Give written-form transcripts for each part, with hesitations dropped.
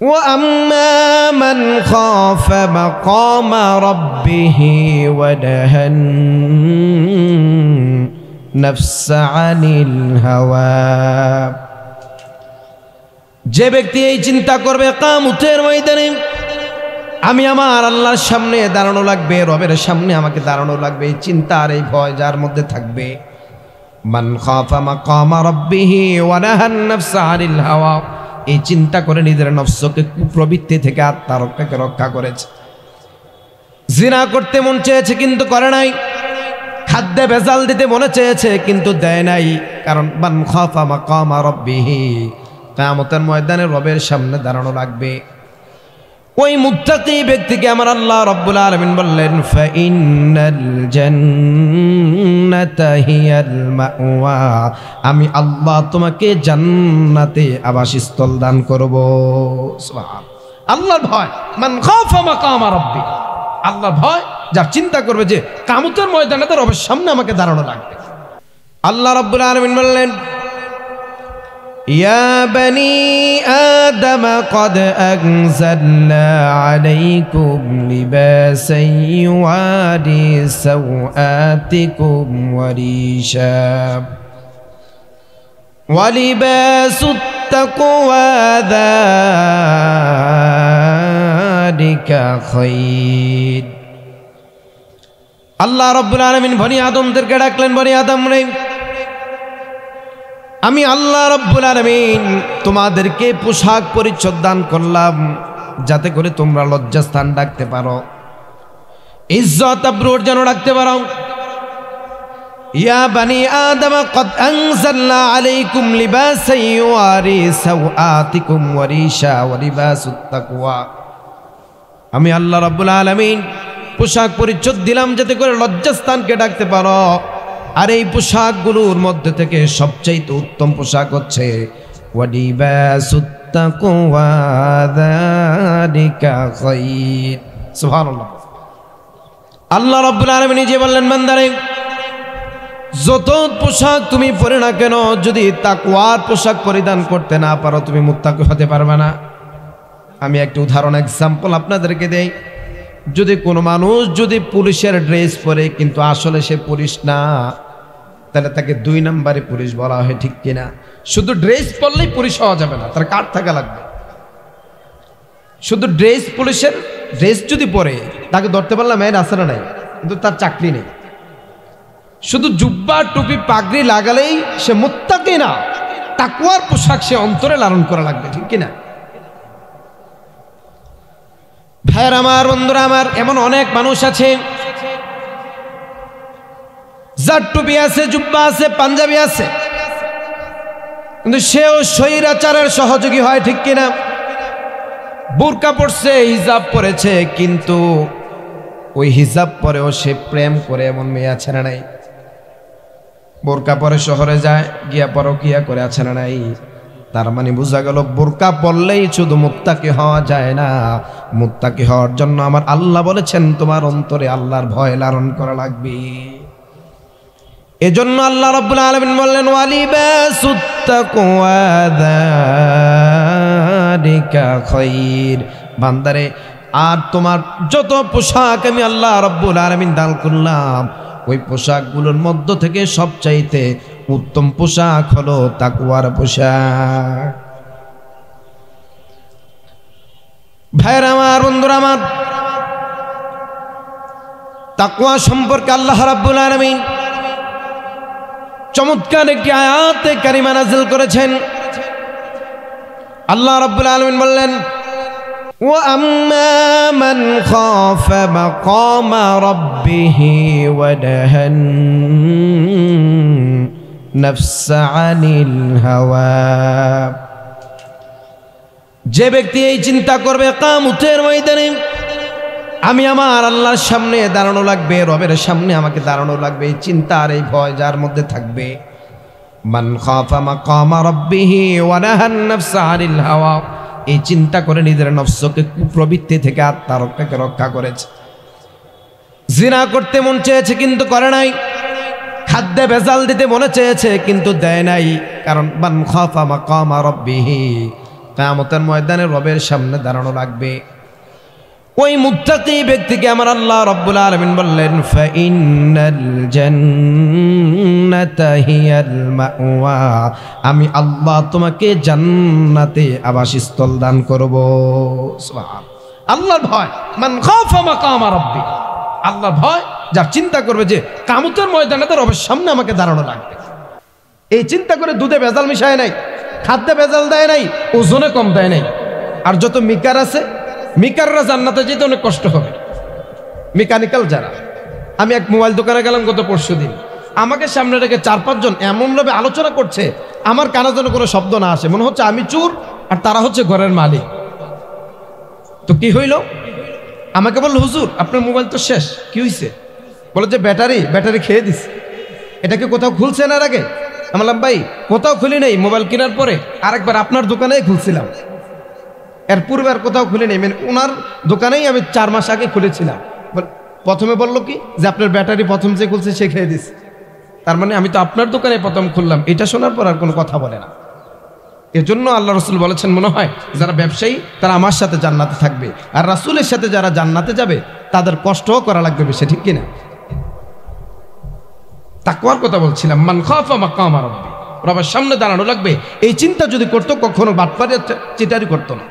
وأما من خاف مقام ربه ونهى النفس عن الهوى যে ব্যক্তি এই চিন্তা করবে কিয়ামতের ময়দানে আমি আমার আল্লাহর সামনে দাঁড়ানো লাগবে, রবের সামনে আমাকে দাঁড়ানো লাগবে, এই চিন্তা আর এই ভয় যার মধ্যে থাকবে, মান খাফা মাকামা রাব্বিহি ওয়া নাহান নাফসা আনিল হাওয়া, এই চিন্তা করে নিজের নফসকে কুপ্রবৃত্তি থেকে আত্মরক্ষাকে রক্ষা করেছে। জিনা করতে মন চেয়েছে কিন্তু করে নাই, খাদ্যে ভেজাল দিতে মনে চেয়েছে কিন্তু দেয় নাই, কারণ মান খাফা মাকামা রাব্বিহি, কিয়ামতের ময়দানে রবের সামনে দাঁড়ানো লাগবে। ওই মুত্তাকি ব্যক্তিকে আমার আল্লাহ রাব্বুল আলামিন বললেন ফাইন্নাল জান্নাতা হিয়াল মাওয়া, আমি আল্লাহ তোমাকে জান্নাতে আবাসস্থল দান করব। সুবহানাল্লাহ, আল্লাহর ভয়, মান খাফা মাকামা রাব্বি, আল্লাহর ভয় যার চিন্তা করবে যে কিয়ামতের ময়দানে তো রবের সামনে আমাকে দাঁড়ানো লাগবে। আল্লাহ রাব্বুল আলামিন বললেন يا بني آدم قد أنزلنا عليكم لباسا يواري سوآتكم وريشا ولباس التقوى ذلك خير। আল্লাহ রাব্বুল আলামিন বনি আদমদেরকে ডাকলেন, বনি আদম রে, আমি আল্লাহ রাব্বুল আলামিন তোমাদেরকে পোশাক পরিচ্ছদ দান করলাম যাতে করে তোমরা লজ্জাস্থান ডাকতে পারো, ইজ্জত আবরুর যেন ডাকতে পারো। ইয়া বানি আদম কদ আনজালনা আলাইকুম লিবাসান ইউয়ারি সাওআতিকুম ওয়া রিশা ওয়া লিবাসুত তাকওয়া, আমি আল্লাহ রাব্বুল আলামিন পোশাক পরিচ্ছদ দিলাম যাতে করে লজ্জাস্থানকে ডাকতে পারো। আর এই পোশাকগুলোর মধ্যে থেকে সবচেয়ে উত্তম পোশাক হচ্ছে ওয়ালিবাসুত তাকওয়া যালিকা খায়র। সুবহানাল্লাহ, আল্লাহ রাব্বুল আলামিন নিজে বললেন, বান্দারে যত পোশাক তুমি পরে না কেন, যদি তাকওয়ার পোশাক পরিধান করতে না পারো তুমি মুত্তাকি হতে পারবে না। আমি একটা উদাহরণ এক্সাম্পল আপনাদেরকে দেই। যদি কোনো মানুষ যদি পুলিশের ড্রেস পরে কিন্তু আসলে সে পুলিশ না, তাহলে তাকে 2 নম্বরে পুলিশ বলা হয়, ঠিক কিনা? শুধু ড্রেস পরলেই পুলিশ হওয়া যাবে না, তার কার্ড থাকা লাগবে। শুধু ড্রেস, পুলিশের ড্রেস যদি পরে তাকে ধরতে পারলাম এর আছে না নাই, কিন্তু তার চাকরি নেই। শুধু জুব্বা টুপি পাগড়ি লাগালেই সে মুত্তাকি না, তাকওয়ার পোশাক সে অন্তরে লালন করা লাগবে, ঠিক কিনা? ভাইয়ের আমার, বন্ধুরা আমার, এমন অনেক মানুষ আছে যার টুপি আছে, জুব্বা আছে, পাঞ্জাবি আছে, কিন্তু সেও স্বৈরাচারের সহযোগী হয়, ঠিক কিনা? বুরকা পরছে, হিজাব পরেছে, কিন্তু ওই হিজাব পরেও সে প্রেম করে এমন মেয়ে আছে না নাই? বোরকা পরে শহরে যায়, গিয়া পরকিয়া করে আছে না নাই? তার মানে বোঝা গেল বোরকা পরলেই শুধু মুত্তাকি হওয়া যায় না। মুত্তাকি হওয়ার জন্য আমার আল্লাহ বলেছেন তোমার অন্তরে আল্লাহর ভয় লালন করা লাগবে। এজন্য আল্লাহ রাব্বুল আলামিন বললেন ওয়ালিবাসুত তাকওয়া যালিকা খায়র। বান্দারে, আর তোমার যত পোশাক আমি আল্লাহ রাব্বুল আলামিন দান করলাম, ওই পোশাকগুলোর মধ্য থেকে সবচাইতে উত্তম পোশাক হলো তাকওয়ার পোশাক। ভাইরা আমার, বন্ধুরা আমার, তাকওয়া সম্পর্কে আল্লাহ রাব্বুল আলামিন চমৎকার একটি আয়াতে কারিমা নাযিল করেছেন। আল্লাহ রাব্বুল আলামিন বললেন وَأَمَّا مَنْ خَافَ مَقَامَ رَبِّهِ وَنَهَى النَّفْسَ عَنِ الْهَوَى, যে ব্যক্তি এই চিন্তা করবে কিয়ামতের ময়দানে আমি আমার আল্লাহর সামনে দাঁড়ানো লাগবে, রবের সামনে আমাকে দাঁড়ানো লাগবে, এই চিন্তা আর এই ভয় যার মধ্যে থাকবে, মান খাফা মাকামা রাব্বিহি ওয়া নাহান নাফসা আনিল হাওয়া, এই চিন্তা করে নিজের নফসকে কুপ্রবৃত্তি থেকে আত্মরক্ষাকে রক্ষা করেছে। জিনা করতে মন চেয়েছে কিন্তু করে নাই, খাদ্যে ভেজাল দিতে মনে চেয়েছে কিন্তু দেয় নাই, কারণ মান খাফা মাকামা রাব্বিহি, কিয়ামতের ময়দানে রবের সামনে দাঁড়ানো লাগবে। ওই মুত্তাকি ব্যক্তিকে আমার আল্লাহ রাব্বুল আলামিন বললেন, ফাইন্নাল জান্নাতা হিয়াল মাওয়া, আমি আল্লাহ তোমাকে জান্নাতে আবাসস্থল দান করব। সুবহানাল্লাহ। আল্লাহর ভয়, মান খাফা মাকামা রাব্বি, আল্লাহর ভয় যার চিন্তা করবে যে কিয়ামতের ময়দানে তো রবের সামনে আমাকে দাঁড়ানো লাগবে, এই চিন্তা করে দুধে ভেজাল মিশায় নাই, খাদ্যে ভেজাল দেয় নাই, ওজনে কম দেয় নাই। আর যত মিকার আছে, মিকাররা জান্নাতে যেতে অনেক কষ্ট হবে, মেকানিক্যাল যারা। আমি এক মোবাইল দোকানে গেলাম গত পরশুদিন, আমাকে সামনে রেখে 4-5 জন এমনভাবে আলোচনা করছে, আমার কানে যেন কোনো শব্দ না আসে, মনে হচ্ছে আমি চোর আর তারা হচ্ছে ঘরের মালিক। তো কি হইল, আমাকে বলল, হুজুর আপনার মোবাইল তো শেষ, কি হয়েছে? বলে যে ব্যাটারি খেয়ে দিছে। এটা কি কোথাও খুলছেন এর আগে? আমি বললাম, ভাই কোথাও খুলি নেই, মোবাইল কেনার পরে আরেকবার আপনার দোকানেই খুলছিলাম, এর পূর্বে আর কোথাও খুলে নেই, মানে ওনার দোকানেই আমি 4 মাস আগে খুলেছিলাম। প্রথমে বললো কি যে আপনার ব্যাটারি প্রথম যে খুলছে সে খেয়ে দিচ্ছে, তার মানে আমি তো আপনার দোকানে প্রথম খুললাম। এটা শোনার পর আর কোনো কথা বলে না। এজন্য আল্লাহ রসুল বলেছেন, মনে হয় যারা ব্যবসায়ী তারা আমার সাথে জান্নাতে থাকবে, আর রাসূলের সাথে যারা জান্নাতে যাবে তাদের কষ্টও করা লাগবে বেশি, ঠিক কিনা? তাকওয়ার কথা বলছিলাম, মান খাফা মাকামা রাব্বি, রবের সামনে দাঁড়ানো লাগবে, এই চিন্তা যদি করতো কখনো বাটপারি চিটারি করতো না।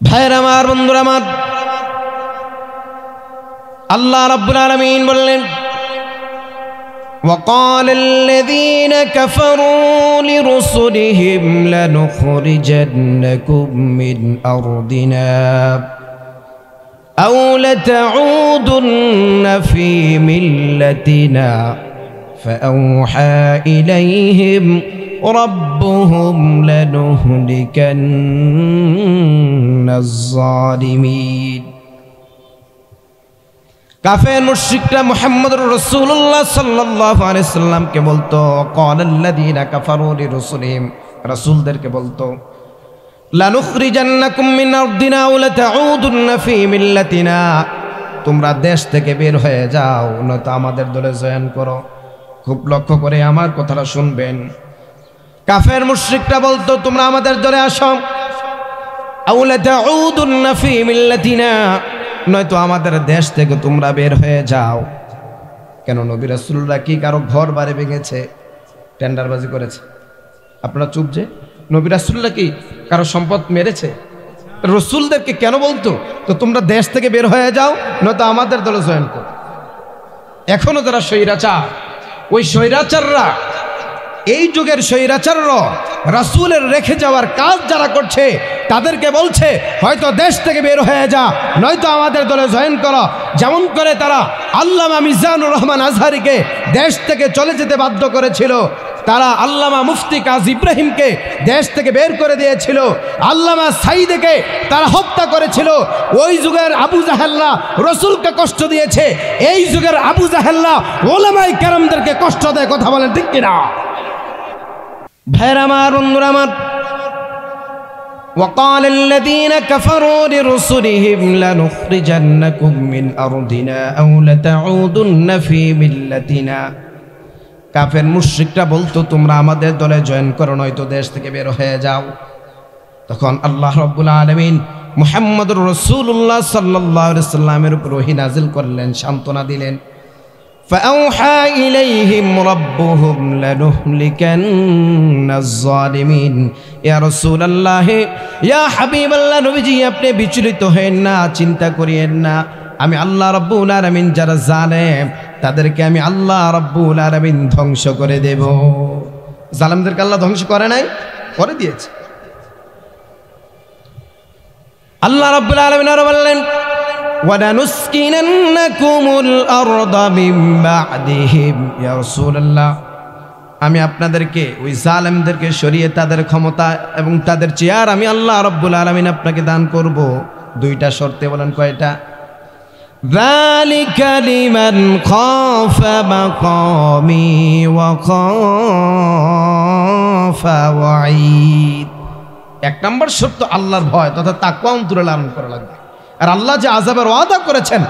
ভাইয়ের আমার, বন্ধুরা আমার, আল্লাহ রাব্বুল আলামিন বললেন, وقال الذين كفروا لرسلهم لنخرجنكم من أرضنا أو لتعودن في ملتنا فأوحى إليهم ربهم لنهلكن الظالمين। কাফের মুশরিকরা মুহাম্মদুর রাসূলুল্লাহ সাল্লাল্লাহু আলাইহি সাল্লামকে বলতো, ক্বালাল্লাযীনা কাফারু লিরুসুলিহিম, রাসূলদেরকে বলতো, লানুখরিজান্নাকুম মিন আরদিনা ওয়া লাতাউদুন্না ফি মিল্লাতিনা, তোমরা দেশ থেকে বের হয়ে যাও, নয়তো আমাদের দলে জয়েন করো। খুব লক্ষ্য করে আমার কথাটা শুনবেন। কাফের মুশরিকরা বলতো, তোমরা আমাদের দলে আসো, আও লাতাউদুন্না ফি মিল্লাতিনা, নয়তো আমাদের দেশ থেকে তোমরা বের হয়ে যাও। কেন নবী রাসূলরা কি কারো ঘর বাড়ি ভেঙেছে, টেন্ডারবাজি করেছে? আপনারা চুপ যে, নবী রাসূলরা কি কারো সম্পদ মেরেছে? রাসূলদেরকে কেন বলতো, তো তোমরা দেশ থেকে বের হয়ে যাও, নয়তো আমাদের দলে জয়েন করো। এখনো যারা স্বৈরাচার, ওই স্বৈরাচাররা, এই যুগের স্বৈরাচাররা রাসূলের রেখে যাওয়ার কাজ যারা করছে তাদেরকে বলছে, হয়তো দেশ থেকে বের হয়ে যা, নয়তো আমাদের দলে জয়েন করো। যেমন করে তারা আল্লামা মিজানুর রহমান আজহারিকে দেশ থেকে চলে যেতে বাধ্য করেছিল, তারা আল্লামা মুফতি কাজী ইব্রাহিমকে দেশ থেকে বের করে দিয়েছিল, আল্লামা সাইদকে তারা হত্যা করেছিল। ওই যুগের আবু জাহেলরা রাসূলকে কষ্ট দিয়েছে, এই যুগের আবু জাহেলরা ওলামায়ে কেরামদেরকে কষ্ট দেয়। কথা বলেন ঠিক কিনা? ভাইরা আমার, বন্ধুরা আমার, وقال الذين كفروا لرسلهم لنخرجنكم من أرضنا أو لتعودن في ملتنا, কাফের মুশরিকরা বলতো, তোমরা আমাদের দলে জয়েন করো, নয়তো দেশ থেকে বের হয়ে যাও। তখন আল্লাহ রাব্বুল আলামিন মুহাম্মদুর রাসূলুল্লাহ সাল্লাল্লাহু আলাইহি সাল্লামের উপর ওহী নাযিল করলেন, সান্ত্বনা দিলেন। فأوحى إليهم ربهم لنهلكن الظالمين। يا رسول الله, يا حبيب الله, নবীজি আপনি বিচলিত হয়েন না, চিন্তা করিয়েন না। আমি আল্লাহ রাব্বুল আলামিন যারা জালেম তাদেরকে আমি আল্লাহ রাব্বুল আলামিন ধ্বংস করে দেব। জালেমদেরকে আল্লাহ ধ্বংস করে নাই, করে দিয়েছে। আল্লাহ রাব্বুল আলামিন আরো বললেন, وَلَنُسْكِنَنَّكُمُ الْأَرْضَ مِنْ بَعْدِهِمْ। ইয়া রাসূলুল্লাহ, আমি আপনাদেরকে, ওই জালেমদেরকে সরিয়ে তাদের ক্ষমতা এবং তাদের চেয়ার আমি আল্লাহ রাব্বুল আলামিন আপনাকে দান করব। 2টা শর্তে। বলেন কয়টা? ذَلِكَ لِمَنْ خَافَ مَقَامِي وَخَافَ وَعِيدِ। 1 নম্বর শর্ত আল্লাহর ভয় তথা তাকওয়া অন্তরে লালন করা লাগবে। আর আল্লাহ যে আযাবের ওয়াদা করেছেন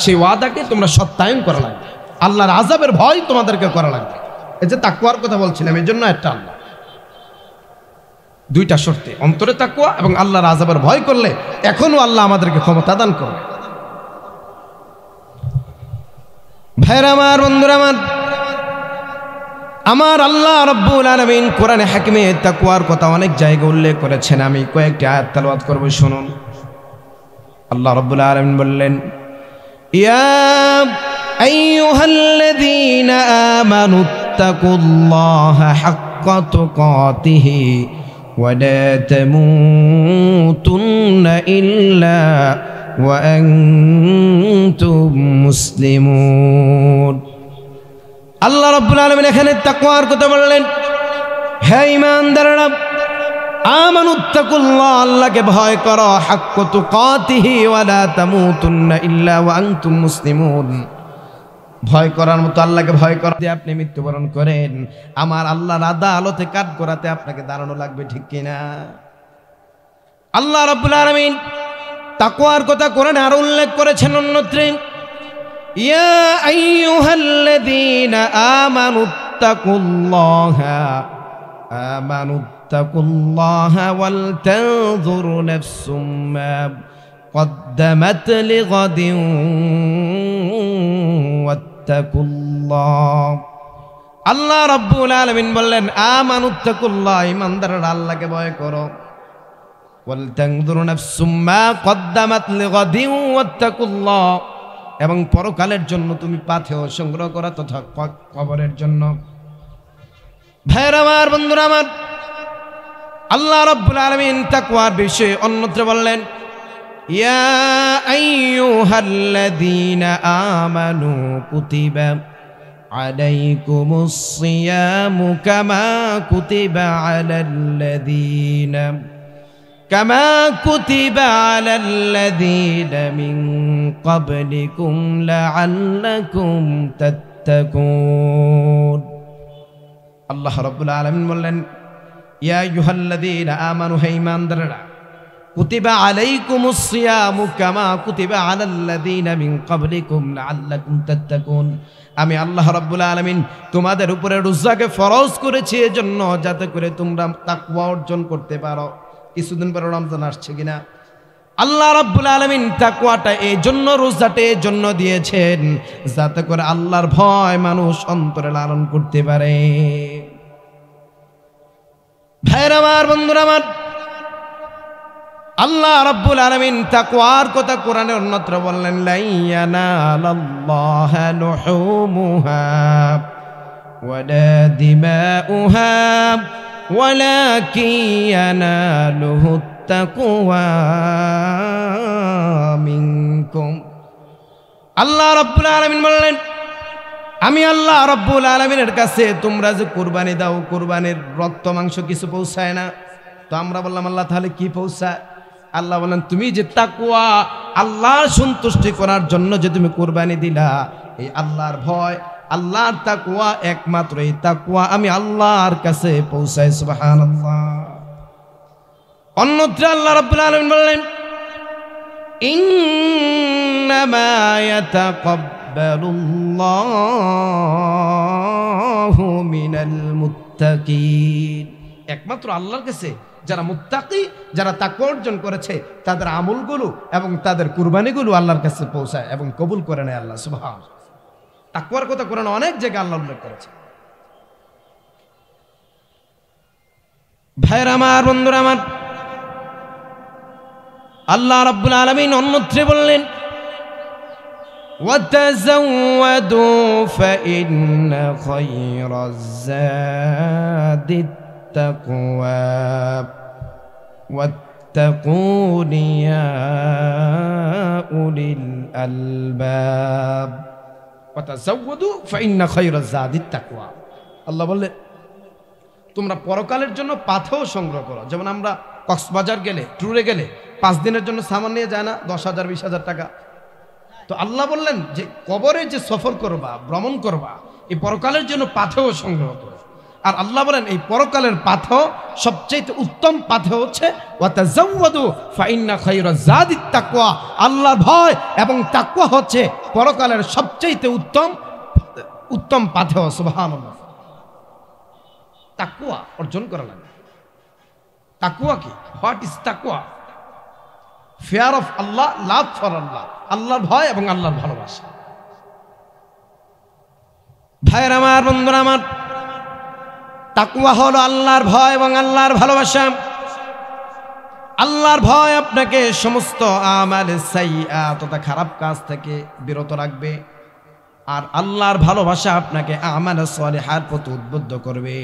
সেই ওয়াদাকে তোমরা সত্যায়ন করা লাগবে। আল্লাহর আযাবের ভয় তোমাদেরকে করা লাগবে। এই যে তাকওয়ার কথা বলছিলাম, এই জন্য একটা আল্লাহ দুইটা শর্তে, অন্তরে তাকওয়া এবং আল্লাহর আযাবের ভয় করলে এখনো আল্লাহ আমাদেরকে ক্ষমতা দান করবে। ভাইরা আমার, বন্ধুরা আমার আল্লাহ রাব্বুল আলামিন কোরআনে হাকিমে তাকওয়ার কথা অনেক জায়গায় উল্লেখ করেছেন। আমি কয়েকটি আয়াত তেলাওয়াত করব, শুনুন। আল্লাহ রাব্বুল আলামিন বললেন, ইয়া আইয়ুহাল্লাযীনা আমানুত্তাকুল্লাহা হাক্কা তুকাতিহি ওয়া লা তামুতুন্না ইল্লা ওয়া আনতুম মুসলিমুন। আল্লাহ রাব্বুল আলামিন এখানে তাকওয়ার কথা বললেন। হে ঈমানদাররা, আমানুত্তাকুল্লাহ, আল্লাহকে ভয় করো, হাক্কা তুকাতিহি ওয়া লা তামুতুন্না ইল্লা ওয়া আনতুম মুসলিমুন। ভয় করার মতো আল্লাহকে ভয় করা দিয়ে আপনি মৃত্যুবরণ করেন, আমার আল্লাহর আদালতে কাঠ করাতে আপনাকে দাঁড়ানো লাগবে, ঠিক কিনা? আল্লাহ রাব্বুল আলামিন তাকওয়ার কথা কোরআনে আরো উল্লেখ করেছেন অন্যত্র। ইয়া আইয়ুহাল্লাযীনা আমানুত্তাকুল্লাহা ওয়াল তানজুর নাফসুম মা قدمت لغد ওয়াত্তাকুল্লাহ। আল্লাহ রাব্বুল আলামিন বললেন, আমানুত্তাকুল্লাহ, ঈমানদাররা আল্লাহকে ভয় করো, ওয়াল তানজুর নাফসুম মা কদ্দামাত লিগাদিন ওয়াত্তাকুল্লাহ, এবং পরকালের জন্য তুমি পাথেয় সংগ্রহ করা তথা কবরের জন্য। ভাইরা আমার, বন্ধুরা আমার, আল্লাহ রাব্বুল আলামিন তাকওয়ার বিষয়ে অন্যত্র বললেন, ইয়া আইয়ুহাল্লাযীনা আমানু কুতিবা আলাইকুমুস সিয়ামু কামা কুতিবা আলাল্লাযীনা মিন ক্বাবলিকুম লাআল্লাকুম তাত্তাকুন। আল্লাহ রাব্বুল আলামিন বললেন, ইয়া আইয়ুহাল্লাযীনা আমানু, হে ঈমানদাররা, কুতিবা আলাইকুমুস সিয়ামু কামা কুতিবা আলাল্লাযীনা মিন ক্বাবলিকুম লাআল্লাকুম তাত্তাকুন। আমি আল্লাহ রাব্বুল আলামিন তোমাদের উপরে রোজাকে ফরজ করেছি এজন্য যাতে করে তোমরা তাকওয়া অর্জন করতে পারো। কিছুদিন পরে রমজান আসছে কিনা? আল্লাহ রাব্বুল আলামিন তাকওয়াটা এই জন্য, রোজাটা এই জন্য দিয়েছেন যাতে করে আল্লাহর ভয় মানুষ অন্তরে লালন করতে পারে। ভাইরা আমার, বন্ধুরা আমার, আল্লাহ রাব্বুল আলামিন তাকওয়ার কথা কোরআনে অন্যত্র বললেন, লা ইয়ানালাল্লাহা লুহুমুহা ওয়ালা দিমাউহা ওয়ালাকিন ইয়ানালুহুত তাকওয়া মিনকুম। আল্লাহ রাব্বুল আলামিন বললেন, আমি আল্লাহ রাব্বুল আলামিনের কাছে তোমরা যে কুরবানি দাও, কুরবানির রক্ত মাংস কিছু পৌঁছায় না। তো আমরা বললাম, আল্লাহ তাহলে কি পৌঁছায়? আল্লাহ বলেন, তুমি যে তাকওয়া, আল্লাহর সন্তুষ্টি করার জন্য যে তুমি কুরবানি দিলা, এই আল্লাহর ভয়, আল্লাহর তাকওয়া, একমাত্র এই তাকওয়া আমি আল্লাহর কাছে পৌঁছাই। সুবহানাল্লাহ। অন্যত্র আল্লাহ রাব্বুল আলামিন বললেন, ইন্নামা ইয়াতাকাব্বালুল্লাহু মিনাল মুত্তাকিন। একমাত্র আল্লাহর কাছে যারা মুত্তাকি, যারা তাকওয়া অর্জন করেছে, তাদের আমলগুলো এবং তাদের কুরবানিগুলো আল্লাহর কাছে পৌঁছায় এবং কবুল করে নেয় আল্লাহ। সুবহানাল্লাহ। তাকওয়ার কথা কোরআনে অনেক জায়গায় আল্লাহ উল্লেখ করেছে। ভাইরা আমার, বন্ধুরা আমার, আল্লাহ রাব্বুল আলামিন অন্যত্রে বললেন, ওয়াতাযাওয়াদু ফাইন্না খায়রাজ যাদিত তাকওয়া ওয়াত্তাকুন ইয়া উলিল আলবাব। ওয়াতাযাওয়াদু ফাইন্না খায়রাজ যাদিত তাকওয়া। আল্লাহ বললেন, তোমরা পরকালের জন্য পাথেয় সংগ্রহ করো। যেমন আমরা কক্সবাজার গেলে, ট্যুরে গেলে 5 দিনের জন্য সামান নিয়ে যায় না, 10,000 20,000 টাকা। তো আল্লাহ বললেন যে কবরে যে সফর করবা, ভ্রমণ করবা, এই পরকালের জন্য পাথেয় সংগ্রহ করো। আর আল্লাহ বলেন, এই পরকালের পাথেয়, সবচেয়ে উত্তম পাথেয় হচ্ছে ওয়াতাযাওয়াদু ফাইন্না খায়রাজ যাদিত তাকওয়া। আল্লাহর ভয় এবং তাকওয়া হচ্ছে পরকালের সবচেয়ে উত্তম পাথেয়। সুবহানাল্লাহ। তাকওয়া অর্জন করা লাগে। তাকওয়া কি? হোয়াট ইজ তাকওয়া? Fear of Allah, love for Allah, আল্লাহর ভয় এবং আল্লাহর ভালোবাসা। ভাইয়ের আমার, বন্ধুরা আমার, তাকওয়া হলো আল্লাহর ভয় এবং আল্লাহর ভালোবাসা। আল্লাহর ভয় আপনাকে সমস্ত আমাল সাইয়্যাত তথা খারাপ কাজ থেকে বিরত রাখবে, আর আল্লাহর ভালোবাসা আপনাকে আমাল সালিহার প্রতি উদ্বুদ্ধ করবে।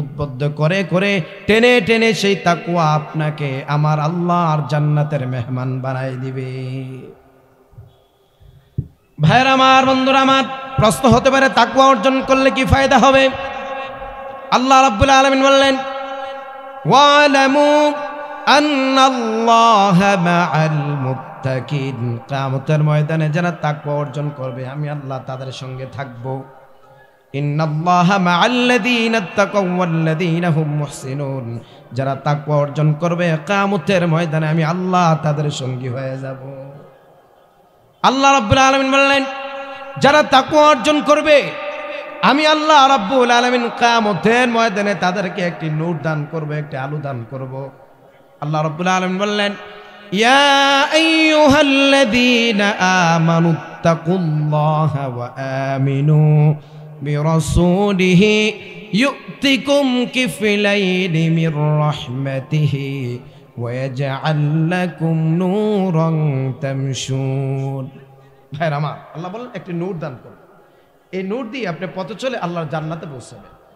উদ্বুদ্ধ করে করে টেনে টেনে সেই তাকওয়া আপনাকে আমার আল্লাহর জান্নাতের মেহমান বানাই দিবে। ভাইয়ের আমার, বন্ধুরা আমার, প্রশ্ন হতে পারে তাকওয়া অর্জন করলে কি ফায়দা হবে? আল্লাহ রাব্বুল আলামিন বললেন, ওয়ালামু আন্নাল্লাহা মাআল মুত্তাকিন। কিয়ামতের ময়দানে যারা তাকওয়া অর্জন করবে আমি আল্লাহ তাদের সঙ্গে থাকব। ইন্নাল্লাহা মাআল্লাযীনা তাকাউ ওয়াল্লাযীনা হুম মুহসিনুন। যারা তাকওয়া অর্জন করবে কিয়ামতের ময়দানে আমি আল্লাহ তাদের সঙ্গী হয়ে যাব। আল্লাহ রাব্বুল আলামিন বললেন, যারা তাকওয়া অর্জন করবে আমি আল্লাহ রাব্বুল আলামিন কিয়ামতের ময়দানে তাদেরকে একটি নূর দান করব, একটি আলো দান করব। আল্লাহ রাব্বুল আলামিন বললেন, ইয়া আইয়ুহাল্লাযীনা আমানুত্তাকুল্লাহা ওয়া আমিনু বিরাসূলিহি ইউতিকুম কিফলাইনি মির রাহমাতিহি ওয়া ইয়াজআল লাকুম নূরান তামশুন। ভাইরা আমার, আল্লাহ বলেন একটি নূর দান করুন, এই নূর দিয়ে আপনি পথে চলে আল্লাহর জান্নাতে পৌঁছাবেন।